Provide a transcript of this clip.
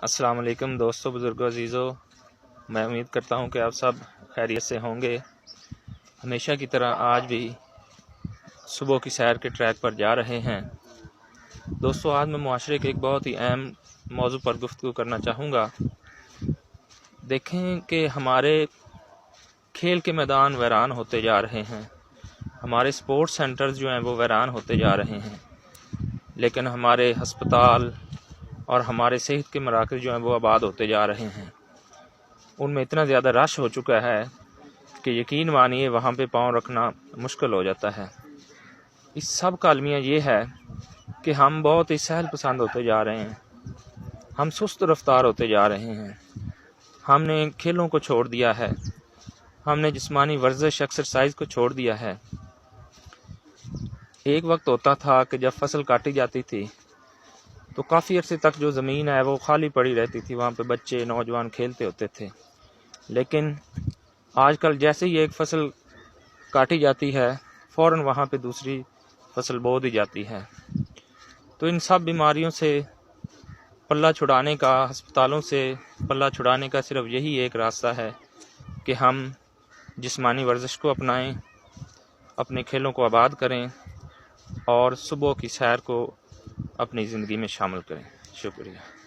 السلام علیکم دوستو، بزرگوں، عزیزوں، میں امید کرتا ہوں کہ آپ سب خیریت سے ہوں گے۔ ہمیشہ کی طرح آج بھی صبح کی سیر کے ٹریک پر جا رہے ہیں۔ دوستو، آج میں معاشرے کے ایک بہت ہی اہم موضوع پر گفتگو کرنا چاہوں گا۔ دیکھیں کہ ہمارے کھیل کے میدان ویران ہوتے جا رہے ہیں، ہمارے سپورٹس سینٹرز جو ہیں وہ ویران ہوتے جا رہے ہیں، لیکن ہمارے ہسپتال اور ہمارے صحت کے مراکز جو ہیں وہ آباد ہوتے جا رہے ہیں۔ ان میں اتنا زیادہ رش ہو چکا ہے کہ یقین مانیے وہاں پہ پاؤں رکھنا مشکل ہو جاتا ہے۔ اس سب کا المیہ یہ ہے کہ ہم بہت ہی سہل پسند ہوتے جا رہے ہیں، ہم سست رفتار ہوتے جا رہے ہیں، ہم نے کھیلوں کو چھوڑ دیا ہے، ہم نے جسمانی ورزش ایکسرسائز کو چھوڑ دیا ہے۔ ایک وقت ہوتا تھا کہ جب فصل کاٹی جاتی تھی تو کافی عرصے تک جو زمین ہے وہ خالی پڑی رہتی تھی، وہاں پہ بچے نوجوان کھیلتے ہوتے تھے، لیکن آج کل جیسے ہی ایک فصل کاٹی جاتی ہے فوراً وہاں پہ دوسری فصل بو دی جاتی ہے۔ تو ان سب بیماریوں سے پلہ چھڑانے کا، ہسپتالوں سے پلہ چھڑانے کا صرف یہی ایک راستہ ہے کہ ہم جسمانی ورزش کو اپنائیں، اپنے کھیلوں کو آباد کریں اور صبح کی سیر کو اپنی زندگی میں شامل کریں۔ شکریہ۔